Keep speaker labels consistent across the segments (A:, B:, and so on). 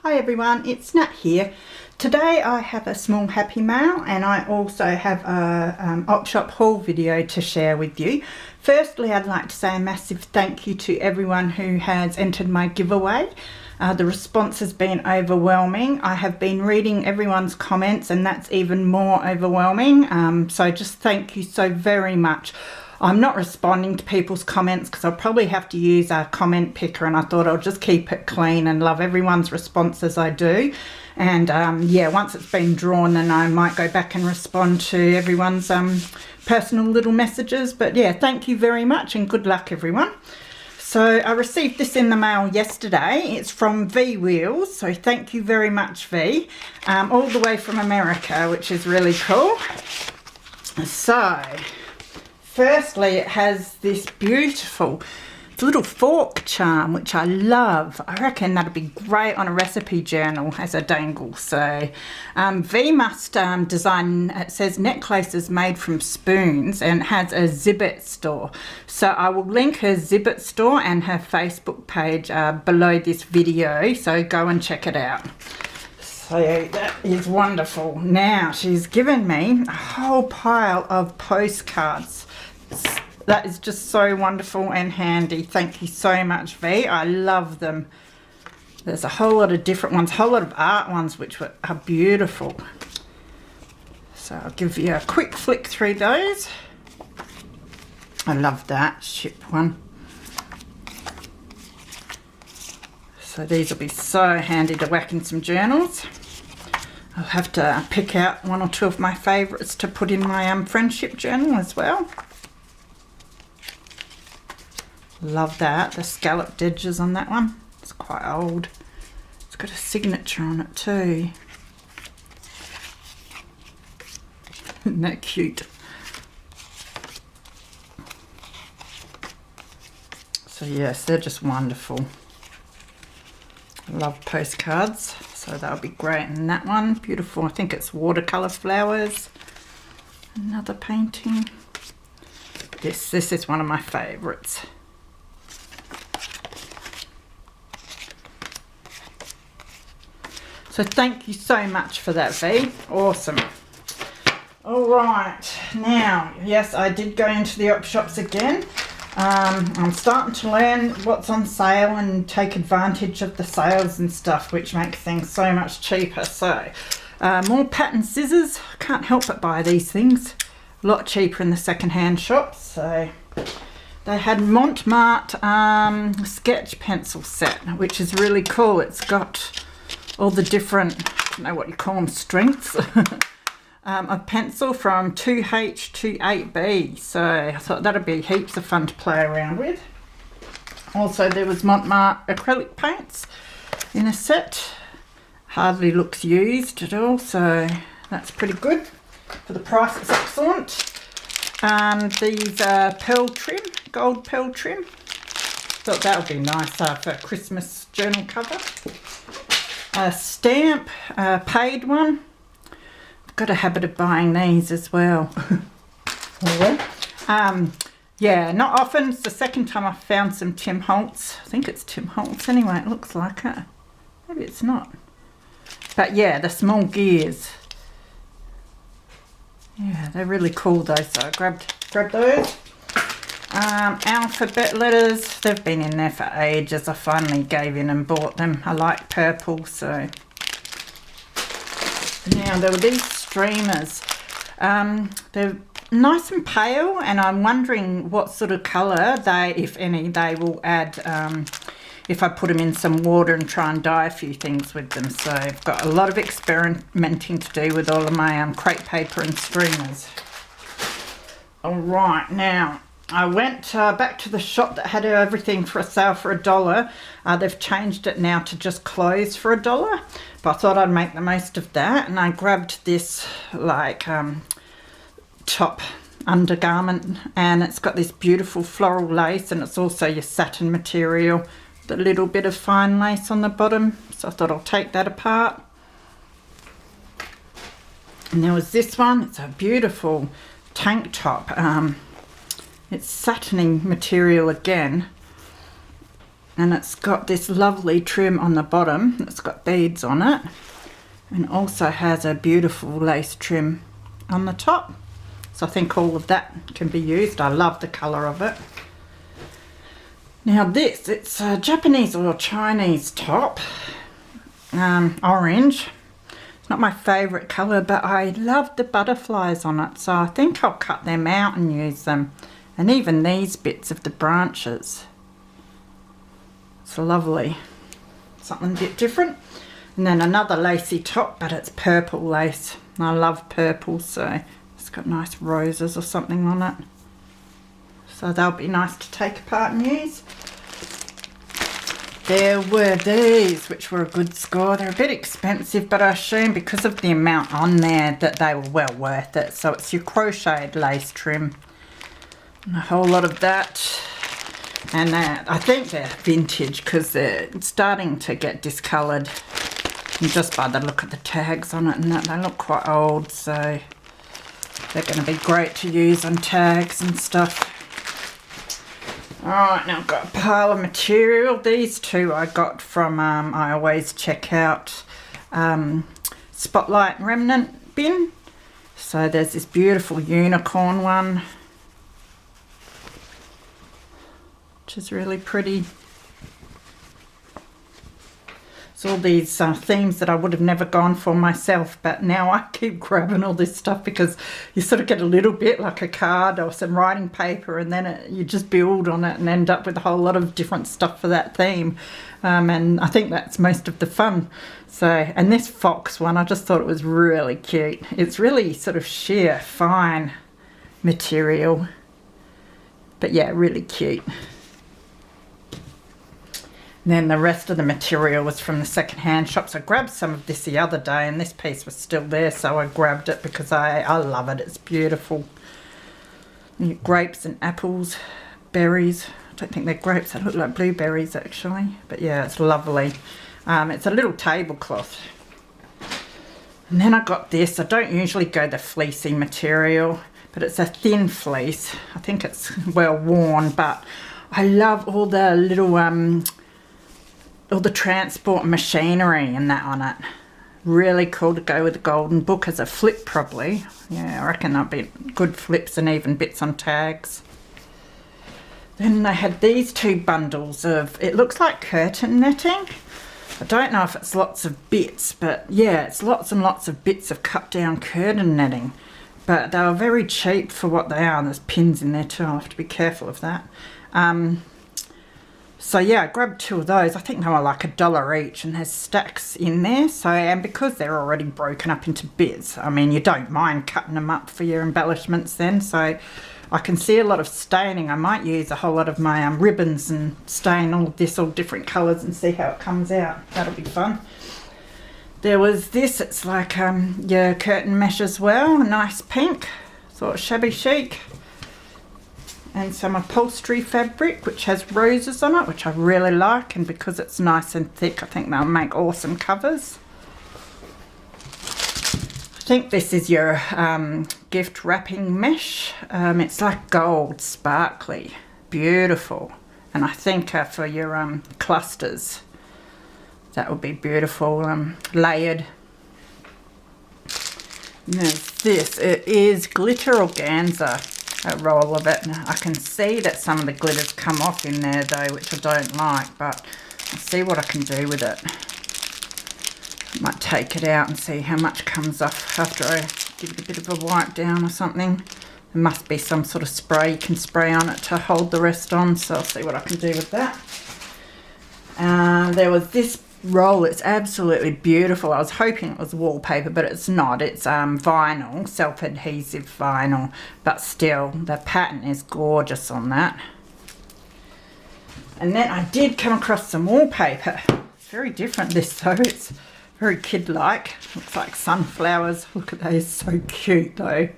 A: Hi everyone, it's Nat here. Today I have a small happy mail and I also have a op shop haul video to share with you. Firstly, I'd like to say a massive thank you to everyone who has entered my giveaway. The response has been overwhelming. I have been reading everyone's comments and that's even more overwhelming. So just thank you so very much. I'm not responding to people's comments because I'll probably have to use a comment picker, and I thought I'll just keep it clean and love everyone's response as I do. And yeah, once it's been drawn, then I might go back and respond to everyone's personal little messages. But yeah, thank you very much and good luck everyone. So I received this in the mail yesterday. It's from V Wheels, so thank you very much V, all the way from America, which is really cool. So firstly, it has this beautiful little fork charm, which I love. I reckon that'd be great on a recipe journal as a dangle. So V must design, it says necklaces made from spoons, and it has a Zibbet store. So I will link her Zibbet store and her Facebook page below this video, so go and check it out. So that is wonderful. Now she's given me a whole pile of postcards. That is just so wonderful and handy. Thank you so much V. I love them. There's a whole lot of different ones, a whole lot of art ones which are beautiful. So I'll give you a quick flick through those. I love that ship one. So these will be so handy to whack in some journals. I'll have to pick out one or two of my favourites to put in my friendship journal as well. Love that, the scalloped edges on that one. It's quite old. It's got a signature on it too. Isn't that cute? So yes, they're just wonderful. I love postcards, so that'll be great in that one. Beautiful, I think it's watercolour flowers. Another painting. This is one of my favourites. So thank you so much for that V. Awesome. All right, now, yes, I did go into the op shops again. I'm starting to learn what's on sale and take advantage of the sales and stuff, which make things so much cheaper. So more pattern scissors. Can't help but buy these things. A lot cheaper in the second-hand shops. So they had Montmartre sketch pencil set, which is really cool. It's got all the different, I don't know what you call them, strengths of pencil from 2H to 8B. So I thought that'd be heaps of fun to play around with. Also there was Montmartre acrylic paints in a set. Hardly looks used at all, so that's pretty good. For the price it's excellent. These are pearl trim, gold pearl trim. Thought that would be nice for a Christmas journal cover. A stamp, a paid one. I've got a habit of buying these as well. Yeah, not often. It's the second time I've found some Tim Holtz. I think it's Tim Holtz anyway, it looks like it. Maybe it's not. But yeah, the small gears. Yeah, they're really cool though, so I grabbed those. Alphabet letters, they've been in there for ages. I finally gave in and bought them. I like purple, so. Now there were these streamers. They're nice and pale, and I'm wondering what sort of colour they, if any, they will add if I put them in some water and try and dye a few things with them. So I've got a lot of experimenting to do with all of my crepe paper and streamers. All right, now I went back to the shop that had everything for a sale for $1. They've changed it now to just clothes for $1, but I thought I'd make the most of that, and I grabbed this like top undergarment, and it's got this beautiful floral lace, and it's also your satin material, the little bit of fine lace on the bottom. So I thought I'll take that apart. And there was this one. It's a beautiful tank top. It's satiny material again, and it's got this lovely trim on the bottom. It's got beads on it, and also has a beautiful lace trim on the top. So I think all of that can be used. I love the colour of it. Now this, it's a Japanese or Chinese top, orange. It's not my favourite colour, but I love the butterflies on it, so I think I'll cut them out and use them. And even these bits of the branches. It's lovely. Something a bit different. And then another lacy top, but it's purple lace. I love purple, so it's got nice roses or something on it. So they'll be nice to take apart and use. There were these, which were a good score. They're a bit expensive, but I assume because of the amount on there that they were well worth it. So it's your crocheted lace trim. And a whole lot of that. And I think they're vintage because they're starting to get discoloured. And just by the look of the tags on it and that, they look quite old. So they're going to be great to use on tags and stuff. Alright, now I've got a pile of material. These two I got from, I always check out Spotlight Remnant bin. So there's this beautiful unicorn one, which is really pretty. It's all these themes that I would have never gone for myself, but now I keep grabbing all this stuff because you sort of get a little bit like a card or some writing paper, and then you just build on it and end up with a whole lot of different stuff for that theme. And I think that's most of the fun. So, and this fox one, I just thought it was really cute. It's really sort of sheer, fine material, but yeah, really cute. And then the rest of the material was from the second-hand shops. I grabbed some of this the other day and this piece was still there, so I grabbed it because I love it. It's beautiful. Grapes and apples, berries. I don't think they're grapes. They look like blueberries actually. But yeah, it's lovely. It's a little tablecloth. And then I got this. I don't usually go the fleecy material, but it's a thin fleece. I think it's well worn, but I love all the little all the transport machinery and that on it. Really cool to go with the golden book as a flip probably. Yeah, I reckon that'll be good flips and even bits on tags. Then they had these two bundles of, it looks like curtain netting. I don't know if it's lots of bits, but yeah, it's lots and lots of bits of cut down curtain netting. But they were very cheap for what they are, and there's pins in there too. I'll have to be careful of that. So yeah, I grabbed two of those. I think they were like $1 each, and there's stacks in there. So, and because they're already broken up into bits, I mean, you don't mind cutting them up for your embellishments then. So I can see a lot of staining. I might use a whole lot of my ribbons and stain all this all different colours and see how it comes out. That'll be fun. There was this, it's like your curtain mesh as well, a nice pink, sort of shabby chic. And some upholstery fabric which has roses on it, which I really like, and because it's nice and thick I think they'll make awesome covers. I think this is your gift wrapping mesh. It's like gold, sparkly, beautiful, and I think for your clusters that would be beautiful, layered. And there's this, it is glitter organza. A roll of it. Now, I can see that some of the glitter's come off in there though, which I don't like, but I'll see what I can do with it. I might take it out and see how much comes off after I give it a bit of a wipe down or something. There must be some sort of spray you can spray on it to hold the rest on, so I'll see what I can do with that. There was this roll, it's absolutely beautiful. I was hoping it was wallpaper, but it's not. It's vinyl, self-adhesive vinyl, but still the pattern is gorgeous on that. And then I did come across some wallpaper. It's very different this though. It's very kid-like. Looks like sunflowers. Look at those, so cute though.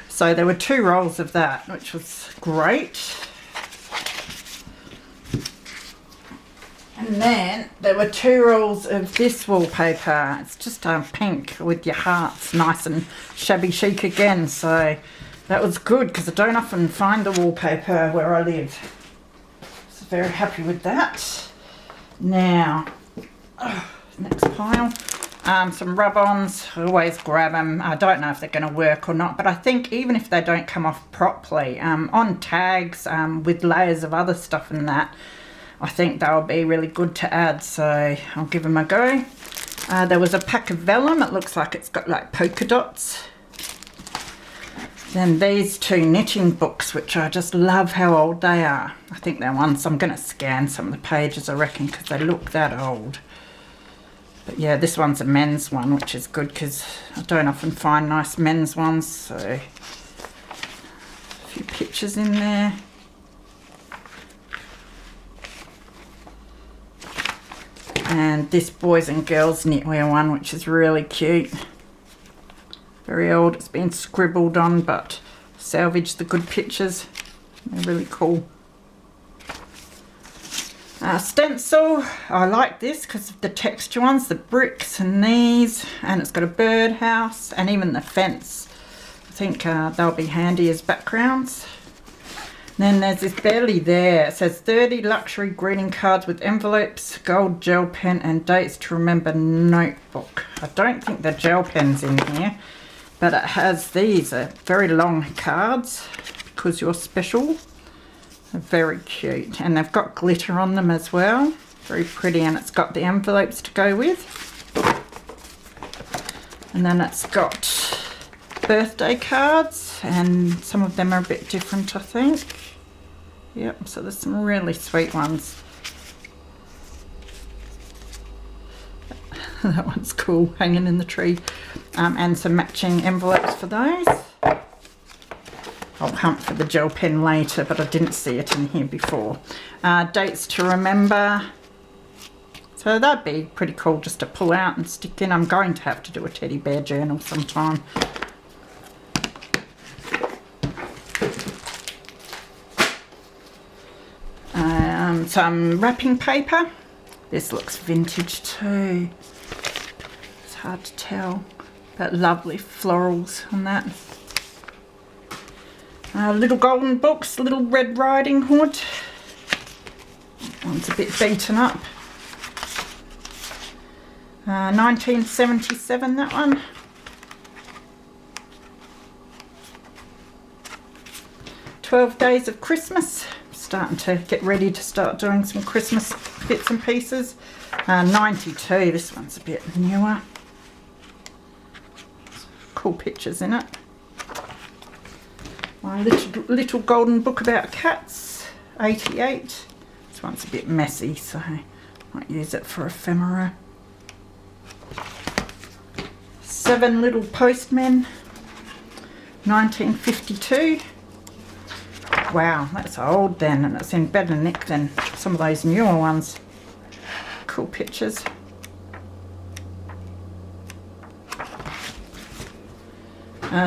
A: So there were two rolls of that, which was great. And then there were two rolls of this wallpaper. It's just pink with your hearts, nice and shabby chic again. So that was good because I don't often find the wallpaper where I live. So very happy with that. Now, next pile. Some rub-ons, I always grab them. I don't know if they're going to work or not, but I think even if they don't come off properly, on tags with layers of other stuff in that, I think they'll be really good to add, so I'll give them a go. There was a pack of vellum. It looks like it's got like polka dots. Then these two knitting books, which I just love how old they are. I think they're ones I'm going to scan some of the pages, I reckon, because they look that old. But yeah, this one's a men's one, which is good because I don't often find nice men's ones. So a few pictures in there. And this boys and girls knitwear one, which is really cute. Very old, it's been scribbled on, but salvaged the good pictures. They're really cool. Stencil, I like this because of the texture ones, the bricks and these, and it's got a birdhouse and even the fence. I think they'll be handy as backgrounds. And then there's this belly there. It says 30 luxury greeting cards with envelopes, gold gel pen and dates to remember notebook. I don't think the gel pen's in here, but it has these very long cards because you're special. They're very cute, and they've got glitter on them as well. Very pretty, and it's got the envelopes to go with. And then it's got birthday cards, and some of them are a bit different, I think. Yep, so there's some really sweet ones. That one's cool, hanging in the tree. And some matching envelopes for those. I'll hunt for the gel pen later, but I didn't see it in here before. Dates to remember. So that'd be pretty cool just to pull out and stick in. I'm going to have to do a teddy bear journal sometime. Some wrapping paper. This looks vintage too. It's hard to tell, but lovely florals on that. Little golden books, Little Red Riding Hood. That one's a bit beaten up. 1977, that one. "12 Days of Christmas." Starting to get ready to start doing some Christmas bits and pieces. 92, this one's a bit newer. Cool pictures in it. My little golden book about cats, 88. This one's a bit messy, so I might use it for ephemera. 7 Little Postmen, 1952. Wow, that's old then, and it's in better nick than some of those newer ones. Cool pictures.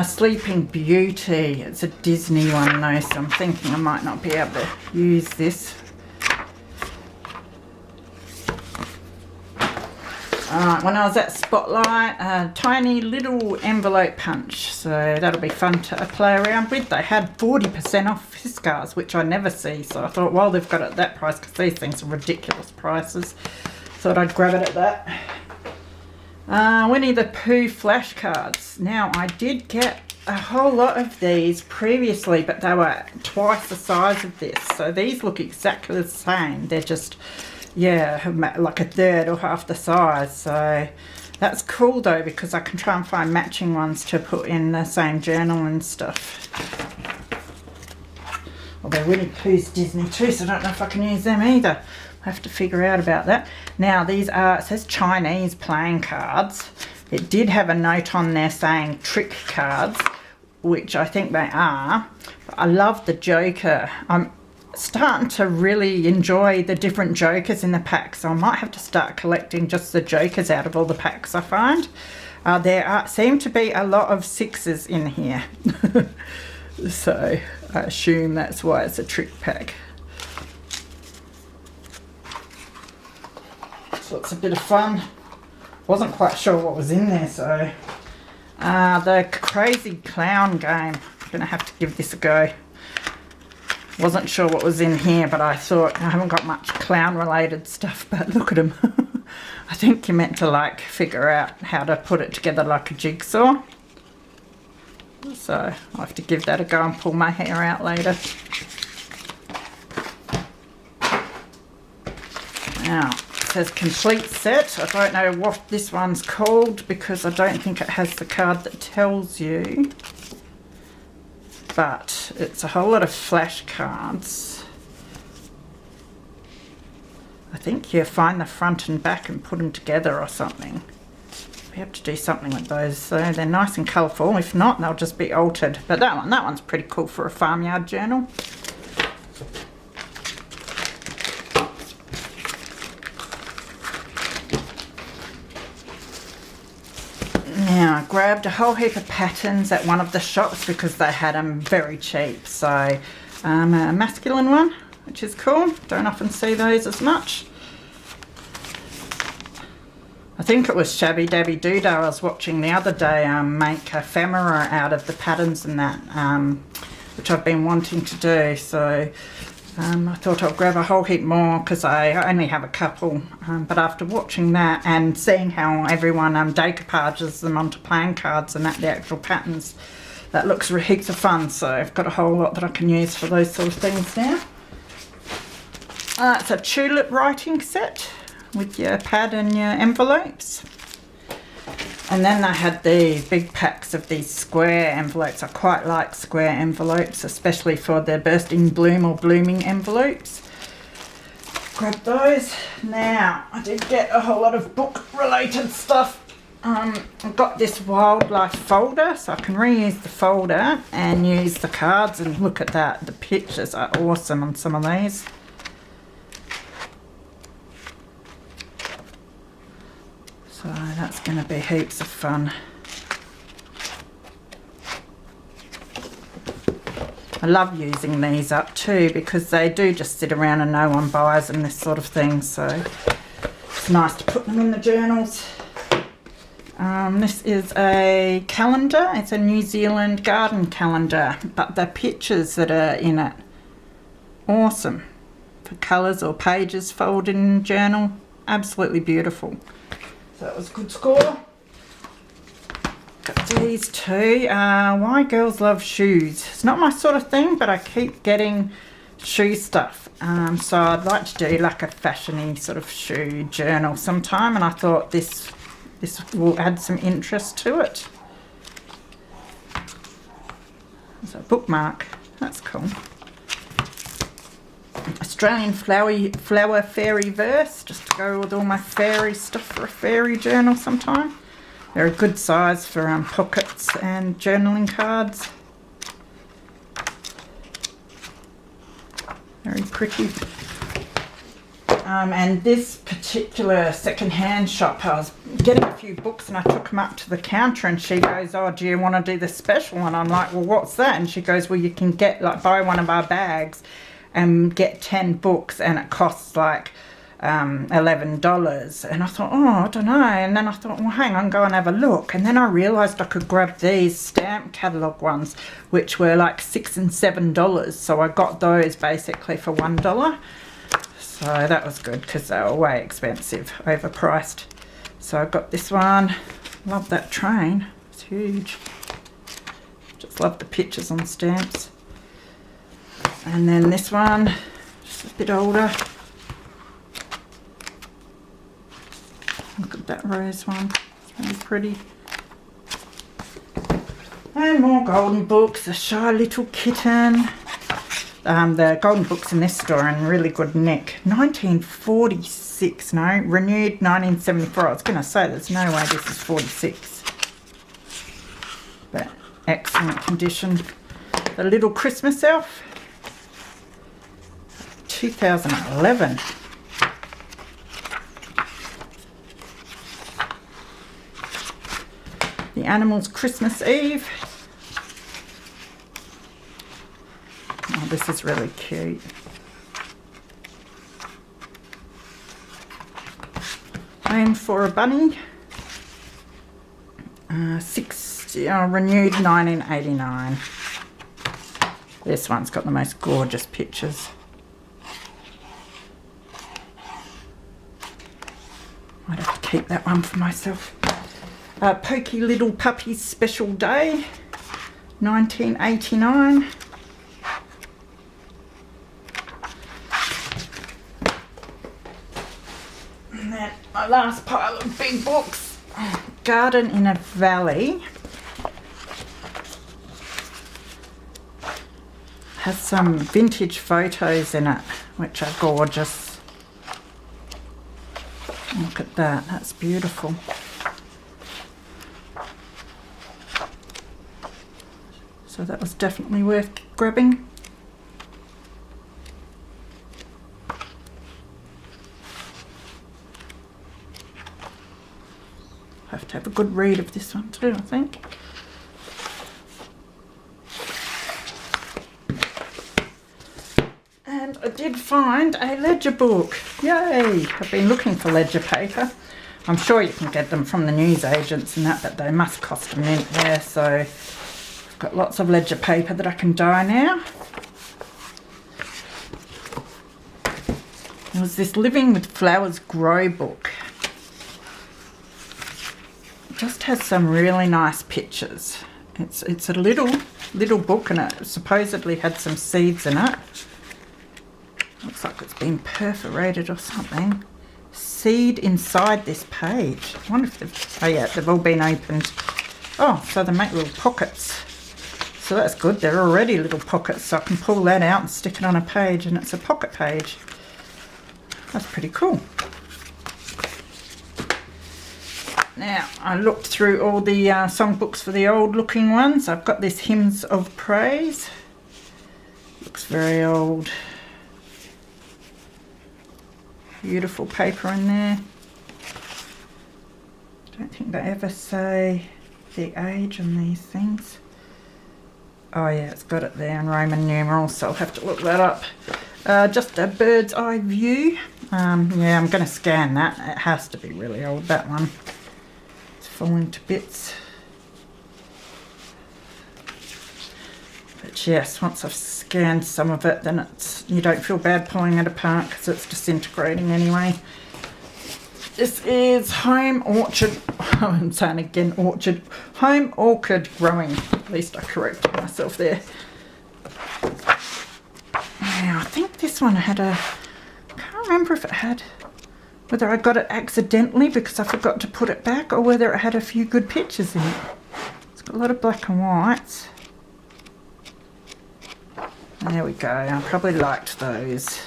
A: Sleeping Beauty. It's a Disney one though, so I'm thinking I might not be able to use this. When I was at Spotlight, a tiny little envelope punch, so that'll be fun to play around with. They had 40% off Fiskars, which I never see, so I thought, well, they've got it at that price because these things are ridiculous prices. Thought I'd grab it at that. Winnie the Pooh flashcards. Now, I did get a whole lot of these previously, but they were twice the size of this, so these look exactly the same. They're just, yeah, like a third or half the size, so that's cool though, because I can try and find matching ones to put in the same journal and stuff. Although Winnie Pooh's Disney too, so I don't know if I can use them either. I have to figure out about that. Now these are, it says Chinese playing cards. It did have a note on there saying trick cards, which I think they are. But I love the Joker. I'm starting to really enjoy the different Jokers in the pack, so I might have to start collecting just the Jokers out of all the packs I find. There seem to be a lot of 6s in here. So I assume that's why it's a trick pack. So it's a bit of fun. Wasn't quite sure what was in there, so the Crazy Clown game. I'm gonna have to give this a go. Wasn't sure what was in here, but I thought I haven't got much clown related stuff, but look at them. I think you're meant to like figure out how to put it together like a jigsaw. So I'll have to give that a go and pull my hair out later. Now, it says complete set. I don't know what this one's called because I don't think it has the card that tells you. But it's a whole lot of flashcards. I think you find the front and back and put them together or something. We have to do something with those, so they're nice and colourful. If not, they'll just be altered. But that one's pretty cool for a farmyard journal. Now, I grabbed a whole heap of patterns at one of the shops because they had them very cheap. So, a masculine one, which is cool. Don't often see those as much. I think it was Shabby Dabby Doodah I was watching the other day make ephemera out of the patterns and that, which I've been wanting to do. So I thought I'll grab a whole heap more because I only have a couple. But after watching that and seeing how everyone decoupages them onto playing cards and that, the actual patterns, that looks heaps of fun. So I've got a whole lot that I can use for those sort of things now. It's a tulip writing set with your pad and your envelopes. And then they had these big packs of these square envelopes. I quite like square envelopes, especially for the bursting bloom or blooming envelopes. Grab those. Now, I did get a whole lot of book related stuff. I've got this wildlife folder, so I can reuse the folder and use the cards, and look at that, the pictures are awesome on some of these. So that's going to be heaps of fun. I love using these up too because they do just sit around and no one buys them, this sort of thing. So it's nice to put them in the journals. This is a calendar. It's a New Zealand garden calendar, but the pictures that are in it, awesome. For colours or pages folded in journal, absolutely beautiful. So that was a good score. Got these two. Why Girls Love Shoes. It's not my sort of thing, but I keep getting shoe stuff. So I'd like to do like a fashiony sort of shoe journal sometime, and I thought this will add some interest to it. It's a bookmark. That's cool. Australian flower fairy verse, just to go with all my fairy stuff for a fairy journal sometime. They're a good size for pockets and journaling cards. Very pretty. And this particular second-hand shop, I was getting a few books and I took them up to the counter and she goes, oh, do you want to do the special? And I'm like, well, what's that? And she goes, well, you can get, like, buy one of our bags and get 10 books and it costs like $11. And I thought, oh, I don't know. And then I thought, well, hang on, go and have a look. And then I realised I could grab these stamp catalogue ones, which were like $6 and $7. So I got those basically for $1. So that was good because they were way expensive, overpriced. So I got this one. Love that train. It's huge. Just love the pictures on stamps. And then this one, just a bit older. Look at that rose one. It's really pretty. And more golden books. A Shy Little Kitten. The golden books in this store are in really good nick. 1946, no, renewed 1974. I was going to say there's no way this is 46. But excellent condition. The Little Christmas Elf. 2011. The Animals Christmas Eve. Oh, this is really cute. Home for a Bunny. 60, renewed 1989. This one's got the most gorgeous pictures. Might have to keep that one for myself. Pokey Little Puppies Special Day, 1989. And then my last pile of big books, Garden in a Valley. Has some vintage photos in it, which are gorgeous. Look at that, that's beautiful. So that was definitely worth grabbing. Have to have a good read of this one too, I think. And I did find a ledger book. Yay! I've been looking for ledger paper. I'm sure you can get them from the newsagents and that, but they must cost a mint there, so I've got lots of ledger paper that I can dye now. There was this Living with Flowers Grow book. It just has some really nice pictures. It's a little book, and it supposedly had some seeds in it. Looks like it's been perforated or something. Seed inside this page. I wonder if they've, oh yeah, they've all been opened. Oh, so they make little pockets. So that's good. They're already little pockets, so I can pull that out and stick it on a page, and it's a pocket page. That's pretty cool. Now, I looked through all the songbooks for the old looking ones. I've got this Hymns of Praise. Looks very old. Beautiful paper in there. Don't think they ever say the age on these things. Oh yeah, it's got it there in Roman numerals, so I'll have to look that up. Just a bird's eye view. Yeah, I'm going to scan that. It has to be really old, that one. It's falling to bits. But yes, once I've scanned some of it, then you don't feel bad pulling it apart because it's disintegrating anyway. This is Home Orchard, I'm saying again orchard, Home Orchid Growing. At least I corrected myself there. Now, I think this one had a, I can't remember if it had, whether I got it accidentally because I forgot to put it back, or whether it had a few good pictures in it. It's got a lot of black and whites. There we go, I probably liked those.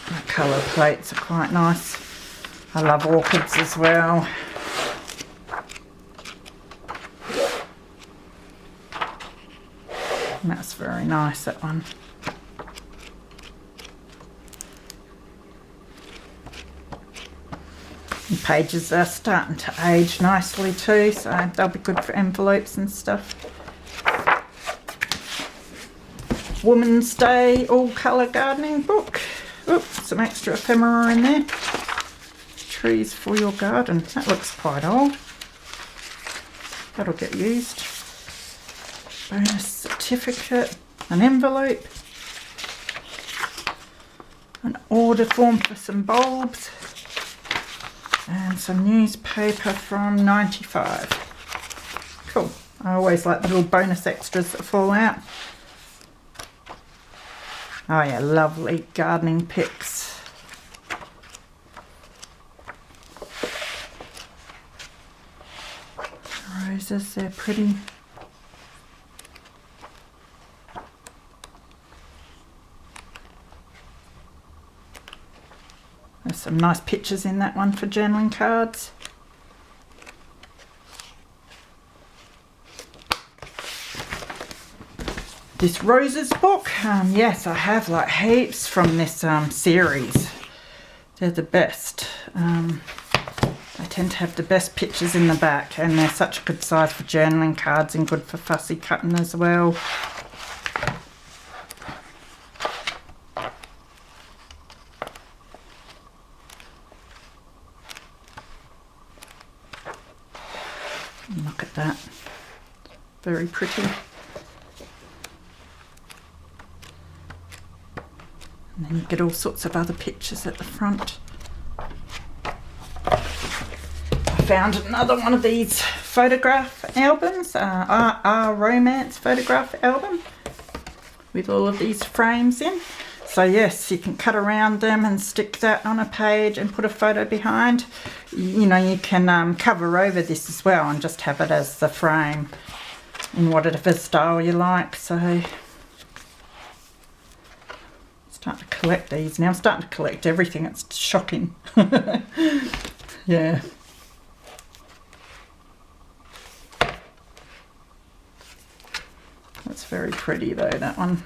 A: The colour plates are quite nice. I love orchids as well. And that's very nice, that one. The pages are starting to age nicely too, so they'll be good for envelopes and stuff. Woman's Day all colour gardening book. Oops, some extra ephemera in there. Trees for your garden. That looks quite old. That'll get used. Bonus certificate, an envelope, an order form for some bulbs, and some newspaper from 95. Cool. I always like the little bonus extras that fall out. Oh yeah, lovely gardening pics. Roses, they're pretty. There's some nice pictures in that one for journaling cards. This Roses book, yes, I have like heaps from this series. They're the best. They tend to have the best pictures in the back, and they're such a good size for journaling cards and good for fussy cutting as well. Look at that. very pretty. And then you get all sorts of other pictures at the front. I found another one of these photograph albums, our romance photograph album, with all of these frames in. So yes, you can cut around them and stick that on a page and put a photo behind. You know, you can cover over this as well and just have it as the frame in whatever style you like. So starting to collect these now. I'm starting to collect everything. It's shocking. Yeah. That's very pretty though, that one.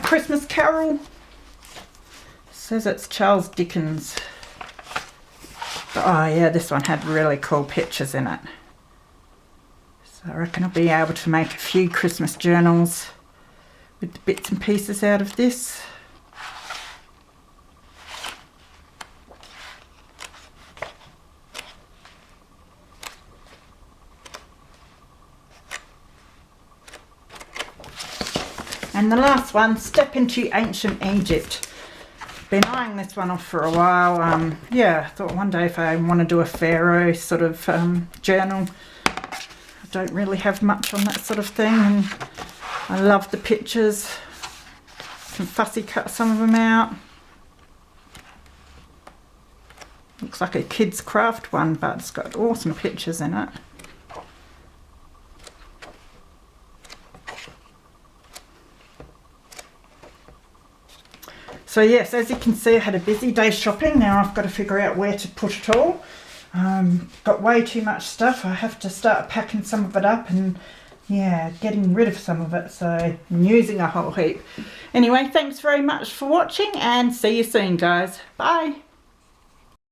A: Christmas Carol. Says it's Charles Dickens. But, oh yeah, this one had really cool pictures in it. So I reckon I'll be able to make a few Christmas journals with the bits and pieces out of this. And the last one, Step into Ancient Egypt. Been eyeing this one off for a while. Yeah, I thought one day if I want to do a pharaoh sort of journal. I don't really have much on that sort of thing, and I love the pictures. Can fussy cut some of them out. Looks like a kid's craft one, but it's got awesome pictures in it. So yes, as you can see, I had a busy day shopping. Now I've got to figure out where to put it all. Got way too much stuff. I have to start packing some of it up and yeah, getting rid of some of it. So I'm using a whole heap. Anyway, thanks very much for watching and see you soon, guys. Bye.